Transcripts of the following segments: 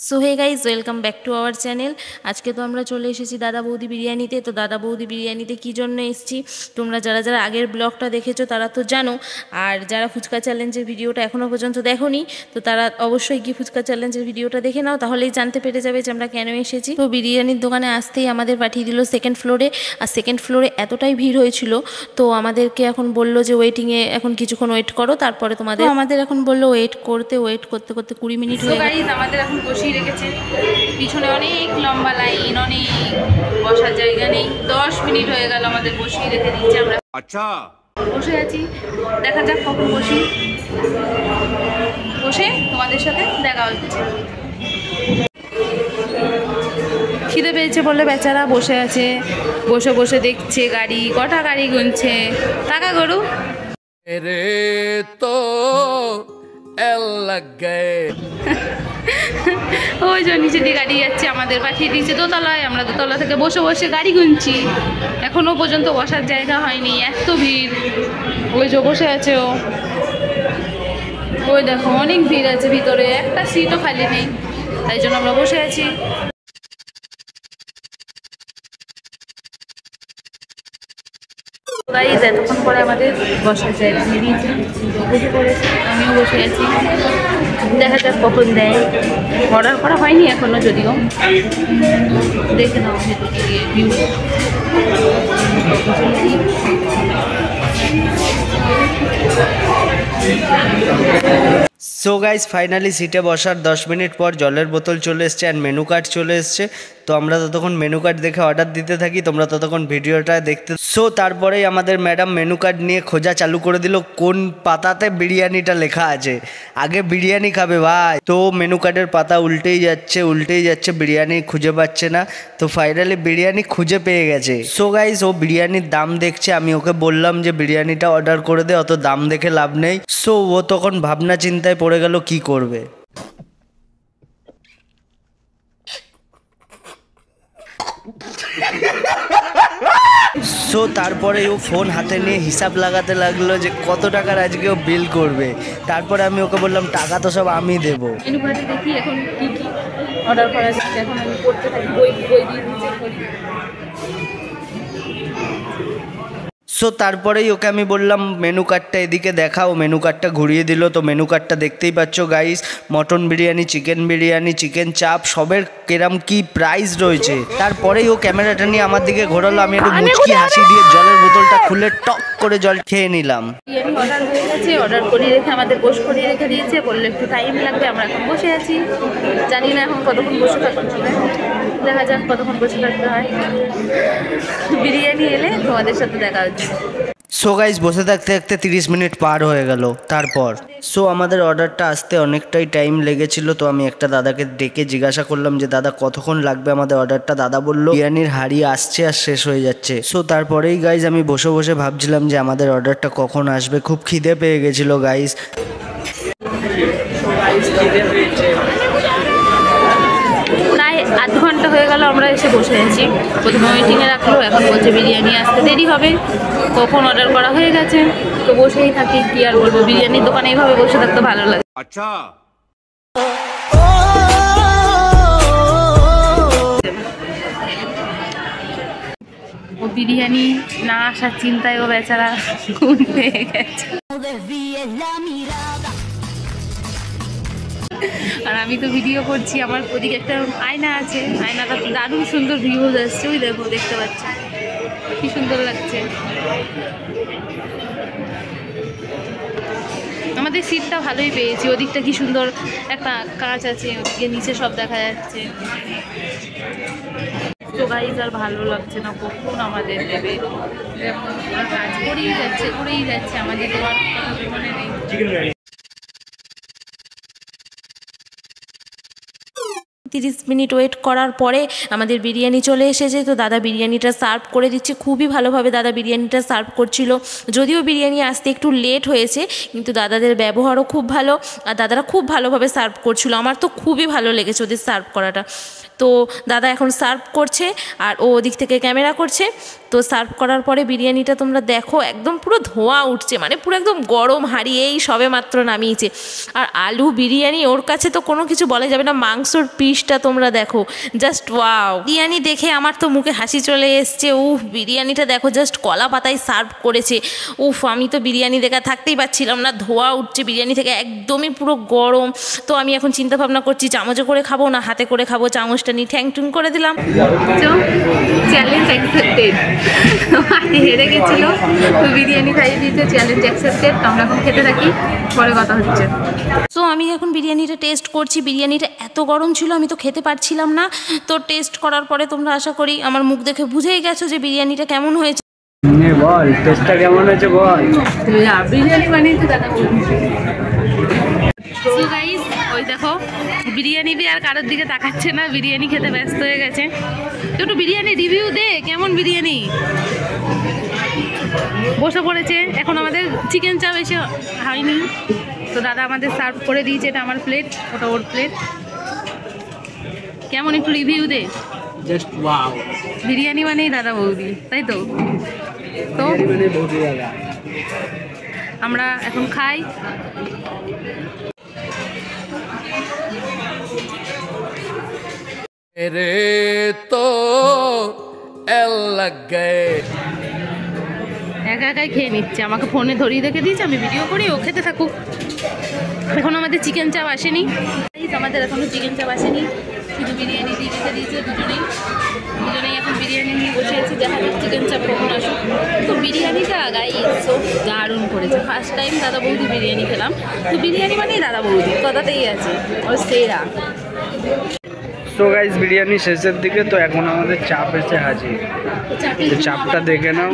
So hey guys, welcome back to our channel. আজকে তো আমরা চলে এসেছি দাদা বৌদি বিরিয়ানিতে। তো দাদা বৌদি বিরিয়ানিতে কী জন্য এসেছি তোমরা যারা যারা আগের ব্লগটা দেখেছো তারা তো জানো, আর যারা ফুচকা চ্যালেঞ্জের ভিডিওটা এখনও পর্যন্ত দেখোনি তো তারা অবশ্যই কি ফুচকা চ্যালেঞ্জের ভিডিওটা দেখে নাও, তাহলেই জানতে পেরে যাবে যে আমরা কেন এসেছি। তো বিরিয়ানির দোকানে আসতেই আমাদের পাঠিয়ে দিল সেকেন্ড ফ্লোরে, আর সেকেন্ড ফ্লোরে এতটাই ভিড় হয়েছিল তো আমাদেরকে এখন বললো যে ওয়েটিংয়ে এখন কিছুক্ষণ ওয়েট করো, তারপরে আমাদের এখন বললো ওয়েট করতে করতে 20 মিনিট হয়ে গেছে। আমাদের এখন বসিয়ে রেখেছে, পিছনে অনেক লম্বা লাইন, অনেক বসার জায়গা নেই। 10 মিনিট হয়ে গেল আমাদের বসিয়ে রেখে দিচ্ছে। আমরা আচ্ছা বসে আছি, দেখা যাক কখন বসে তোমাদের সাথে দেখা হচ্ছে। খিদে পেয়েছে বলে বেচারা বসে আছে, বসে বসে দেখছে গাড়ি, কটা গাড়ি গুনছে। টাকা গরু রে তো ওই যে নিচে দিয়ে গাড়ি যাচ্ছে, আমাদের পাঠিয়ে দিয়েছে দোতলায়। আমরা দোতলা থেকে বসে বসে গাড়ি গুনছি, এখনো পর্যন্ত বসার জায়গা হয়নি, এত ভিড়। ওই যে বসে আছে ও, ওই দেখো অনেক ভিড় আছে ভিতরে, একটা সিটও খালি নেই, তাই জন্য আমরা বসে আছি। গাইজ এতক্ষণ পরে আমাদের বসার জায়গা দিয়েছে, বসে পড়েছে, আমিও বসে আছি। দেখা যাক কখন দেয়, অর্ডার করা হয়নি এখনো, যদিও দেখে নাও ভেতরে গিয়ে ভিউ। সো গাইস ফাইনালি সিটে বসার 10 মিনিট পর জলের বোতল চলে এসছে আর মেনু কার্ড চলে এসছে। তো আমরা ততক্ষণ মেনু কার্ড দেখে অর্ডার দিতে থাকি, তোমরা ততক্ষণ ভিডিওটা দেখতে। সো তারপরেই আমাদের ম্যাডাম মেনু কার্ড নিয়ে খোঁজা চালু করে দিল কোন পাতাতে বিরিয়ানিটা লেখা আছে। আগে বিরিয়ানি খাবে ভাই, তো মেনু কার্ডের পাতা উল্টেই যাচ্ছে, বিরিয়ানি খুঁজে পাচ্ছে না। তো ফাইনালি বিরিয়ানি খুঁজে পেয়ে গেছে। সো গাইস ও বিরিয়ানির দাম দেখছে, আমি ওকে বললাম যে বিরিয়ানিটা অর্ডার করে দে, অত দাম দেখে লাভ নেই। সো ও তখন ভাবনা চিন্তায় পড়ে গেল কি করবে। সো তারপরে ও ফোন হাতে নিয়ে হিসাব লাগাতে লাগলো যে কত টাকার আজকে ও বিল করবে। তারপরে আমি ওকে বললাম টাকা তো সব আমি দেবো। মেনু কার্ডে দেখি এখন কি কি অর্ডার করা যাচ্ছে, এখন আমি করতে থাকি, বই দিয়ে নিচে করি। সো তারপরেই ওকে আমি বললাম মেনু কার্ডটা এদিকে দেখাও, মেনু কার্ডটা ঘুরিয়ে দিল। তো মেনু কার্ডটা দেখতেই পাচ্ছ গাইস, মটন বিরিয়ানি, চিকেন চাপ সবের কেরাম কি প্রাইস রয়েছে। তারপরেই ও ক্যামেরাটা নিয়ে আমার দিকে ঘোরালো, আমি একটু মুচকি হাসি দিয়ে জলের বোতলটা খুলে টক করে জল খেয়ে নিলাম। বিরিয়ানি অর্ডার হয়ে গেছে, অর্ডার করিয়ে রেখে আমাদের বসে করিয়ে রেখে দিয়েছে, বললে একটু টাইম লাগবে। আমরা এখন বসে আছি, জানি না এখন কতক্ষণ বসে থাকতে হবে, দেখা যাক কতক্ষণ বসে থাকতে হয়। বিরিয়ানি এলে তোমাদের সাথে দেখা হচ্ছে। সো গাইস বসে থাকতে থাকতে 30 মিনিট পার হয়ে গেল। তারপর সো আমাদের অর্ডারটা আসতে অনেকটাই টাইম লেগেছিল। তো আমি একটা দাদাকে ডেকে জিজ্ঞাসা করলাম যে দাদা কতক্ষণ লাগবে আমাদের অর্ডারটা। দাদা বলল বিরিয়ানির হাড়ি আসছে আর শেষ হয়ে যাচ্ছে। সো তারপরেই গাইস আমি বসে বসে ভাবছিলাম যে আমাদের অর্ডারটা কখন আসবে, খুব খিদে পেয়ে গেছিল গাইস। প্রায় আধ ঘন্টা হয়ে গেল আমরা এসে বসে আছি, প্রথমে ওয়েটিংয়ে রাখলো, এখন বলছে বিরিয়ানি আসতে দেরি হবে, কখন অর্ডার করা হয়ে গেছে। তো বসেই থাকি, কি আর বলবো, বিরিয়ানির দোকানে এইভাবে বসে থাকতে ভালো লাগে। আচ্ছা ও বিরিয়ানি না আসার চিন্তায় ও বেচারা খুন হয়ে গেছে। আর আমি তো ভিডিও করছি, আমার ওদিকে একটা আয়না আছে, আয়নাটা দারুণ সুন্দর ভিউজ আসছে, ওই দেখো দেখতে পাচ্ছি কি সুন্দর লাগছে। আমাদের সিটটা ভালোই পেয়েছি, ওদিকটা কি সুন্দর একটা কাঁচ আছে, ওদিকে নিচে সব দেখা যাচ্ছে। তো গাইজ আর ভালো লাগছে না, কখন আমাদের দেবে, কাজ করেই যাচ্ছে, আমাদের দেওয়ার কথা মনে নেই। 30 মিনিট ওয়েট করার পরে আমাদের বিরিয়ানি চলে এসেছে। তো দাদা বিরিয়ানিটা সার্ভ করে দিচ্ছে, খুবই ভালোভাবে দাদা বিরিয়ানিটা সার্ভ করছিল। যদিও বিরিয়ানি আসতে একটু লেট হয়েছে, কিন্তু দাদাদের ব্যবহারও খুব ভালো, আর দাদারা খুব ভালোভাবে সার্ভ করছিল। আমার তো খুবই ভালো লেগেছে ওদের সার্ভ করাটা। তো দাদা এখন সার্ভ করছে আর ও ওদিক থেকে ক্যামেরা করছে। তো সার্ভ করার পরে বিরিয়ানিটা তোমরা দেখো একদম পুরো ধোঁয়া উঠছে, মানে পুরো একদম গরম হাঁড়ি, এই সবে মাত্র নামিয়েছে। আর আলু বিরিয়ানি, ওর কাছে তো কোনো কিছু বলা যাবে না। মাংসর পিসটা তোমরা দেখো, জাস্ট ওয়াও। বিরিয়ানি দেখে আমার তো মুখে হাসি চলে এসছে। উফ, বিরিয়ানিটা দেখো, জাস্ট কলা পাতায় সার্ভ করেছে। উফ, আমি তো বিরিয়ানি দেখা থাকতেই পারছিলাম না, ধোঁয়া উঠছে বিরিয়ানি থেকে, একদমই পুরো গরম। তো আমি এখন চিন্তা ভাবনা করছি চামচে করে খাবো না হাতে করে খাবো। চামচটা নিয়ে ঠ্যাং টুং করে দিলাম। Challenge accepted. হেরে গেছিলো, তো বিরিয়ানি খাইয়ে দিয়েছে, চ্যালেঞ্জ অ্যাকসেপ্টেড। আমরা এখন খেতে থাকি, পরে কথা হচ্ছে। সো আমি এখন বিরিয়ানিটা টেস্ট করছি। বিরিয়ানিটা এত গরম ছিল আমি তো খেতে পারছিলাম না। তো টেস্ট করার পরে তোমরা আশা করি আমার মুখ দেখে বুঝেই গেছো যে বিরিয়ানিটা কেমন হয়েছে। বল টেস্টটা কেমন হয়েছে বল। বিরিয়ানি বানিয়েছে দাদা। সো গাইস, ওই দেখো বিরিয়ানি দিয়ে আর কারোর দিকে তাকাচ্ছে না, বিরিয়ানি খেতে ব্যস্ত হয়ে গেছে। একটু বিরিয়ানি রিভিউ দে, কেমন বিরিয়ানি। বসে পড়েছে। এখন আমাদের চিকেন চাপ এসে হয়নি, তো দাদা আমাদের সার্ভ করে দিয়েছে। এটা আমার প্লেট, ওটা ওর প্লেট। কেমন একটু রিভিউ দে। Just wow. বিরিয়ানি মানেই দাদা বৌদি, তাই তো? তো আমরা এখন খাই। रे तो एल लग गए। একা একাই খেয়ে নিচ্ছে, আমাকে ফোনে ধরিয়ে রেখে দিয়েছে, আমি ভিডিও করি, ও খেতে থাকুক। এখন আমাদের চিকেন চাপ আসেনি, আমাদের এখনও চিকেন চাপ আসেনি, শুধু বিরিয়ানি দিয়ে রেখে দিয়েছে। দুজনেই এখন বিরিয়ানি নিয়ে বসে আছি, দেখা যাক চিকেন চাপ কখন আসুক। তো বিরিয়ানিটা গাইস সব দারুণ করেছে। ফার্স্ট টাইম দাদা বৌদি বিরিয়ানি খেলাম। তো বিরিয়ানি মানেই দাদা বৌদি, কথাতেই আছে, ওর সেরা। সো গাইস, বিরিয়ানি শেষের দিকে, তো এখন আমাদের চাপ এসে হাজির। তো চাপটা দেখে নাও।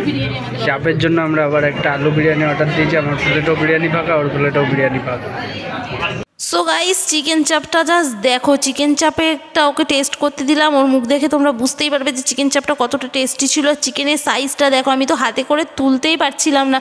চাপের জন্য আমরা আবার একটা আলু বিরিয়ানি অর্ডার দিয়েছি। আমার প্লেটও বিরিয়ানি ফাঁকা, ওর প্লেটও বিরিয়ানি ফাঁকা। সো গাইস, চিকেন চাপটা জাস্ট দেখো। চিকেন চাপেরটা ওকে টেস্ট করতে দিলাম, ওর মুখ দেখে তোমরা বুঝতেই পারবে যে চিকেন চাপটা কতটা টেস্টি ছিল। চিকেনের সাইজটা দেখো, আমি তো হাতে করে তুলতেই পারছিলাম না।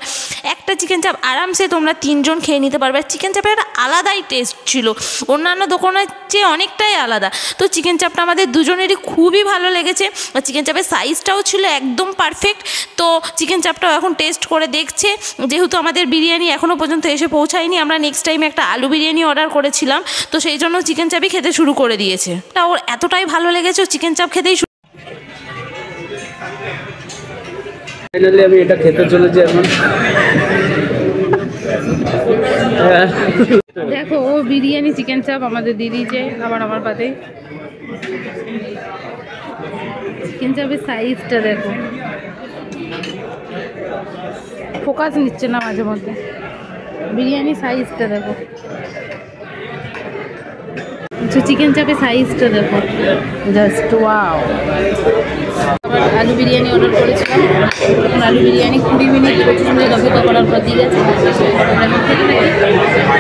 একটা চিকেন চাপ আরামসে তোমরা 3 জন খেয়ে নিতে পারবে। আর চিকেন চাপের একটা আলাদাই টেস্ট ছিল, অন্যান্য দোকানের চেয়ে অনেকটাই আলাদা। তো চিকেন চাপটা আমাদের দুজনেরই খুবই ভালো লেগেছে। আর চিকেন চাপের সাইজটাও ছিল একদম পারফেক্ট। তো চিকেন চাপটাও এখন টেস্ট করে দেখছে। যেহেতু আমাদের বিরিয়ানি এখনও পর্যন্ত এসে পৌঁছায়নি, আমরা নেক্সট টাইমে একটা আলু বিরিয়ানি অর্ডার করেছিলাম, তো সেই জন্য চিকেন চাপই খেতে শুরু করে দিয়েছে। তা ওর এতটাই ভালো লেগেছে, ও চিকেন চাপ খেতেই ফাইনালি আমি এটা খেতে চলেছি এখন। দেখো, ও বিরিয়ানি চিকেন চাপ আমাদের দিয়ে দিয়েছে, আবার আমার পাতে। চিকেন চাপের সাইজটা দেখো, ফোকাস নিচ্ছে না মাঝে মধ্যে। বিরিয়ানি সাইজটা দেখো, চিকেন চাপের সাইজটা দেখো, জাস্ট ওয়াও। আবার আলু বিরিয়ানি অর্ডার করেছিলাম, এখন আলু বিরিয়ানি 20 মিনিট 25 মিনিট অপেক্ষা করার পর দিয়ে গেছে।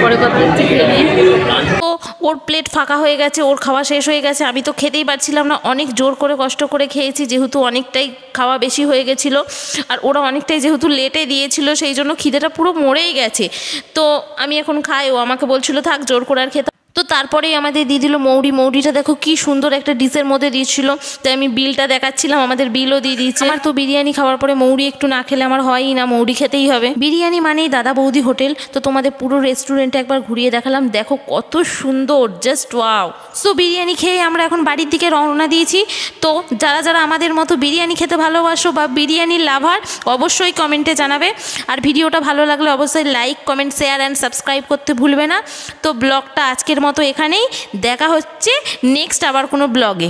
পরে কথা হচ্ছে খেয়ে নিয়ে। তো ওর প্লেট ফাঁকা হয়ে গেছে, ওর খাওয়া শেষ হয়ে গেছে। আমি তো খেতেই পারছিলাম না, অনেক জোর করে কষ্ট করে খেয়েছি, যেহেতু অনেকটাই খাওয়া বেশি হয়ে গেছিলো। আর ওরা অনেকটাই যেহেতু লেটে দিয়েছিল, সেই জন্য খিদেটা পুরো মরেই গেছে। তো আমি এখন খাই, ও আমাকে বলছিল থাক, জোর করে আর খেতে। তো তারপরেই আমাদের দিয়ে দিল মৌরি। মৌরিটা দেখো কি সুন্দর একটা ডিশের মধ্যে দিয়েছিল। তাই আমি বিলটা দেখাচ্ছিলাম, আমাদের বিলও দিয়ে দিয়েছে। আমার তো বিরিয়ানি খাওয়ার পরে মৌরি একটু না খেলে আমার হয়ই না, মৌরি খেতেই হবে। বিরিয়ানি মানেই দাদা বৌদি হোটেল। তো তোমাদের পুরো রেস্টুরেন্টে একবার ঘুরিয়ে দেখালাম, দেখো কত সুন্দর, জাস্ট ওয়াও। সো বিরিয়ানি খেয়ে আমরা এখন বাড়ির দিকে রওনা দিয়েছি। তো যারা যারা আমাদের মতো বিরিয়ানি খেতে ভালোবাসো বা বিরিয়ানির লাভার, অবশ্যই কমেন্টে জানাবে। আর ভিডিওটা ভালো লাগলে অবশ্যই like, comment, share and subscribe করতে ভুলবে না। তো ব্লগটা আজকের মতো এখানেই, দেখা হচ্ছে নেক্সট আবার কোনো ব্লগে।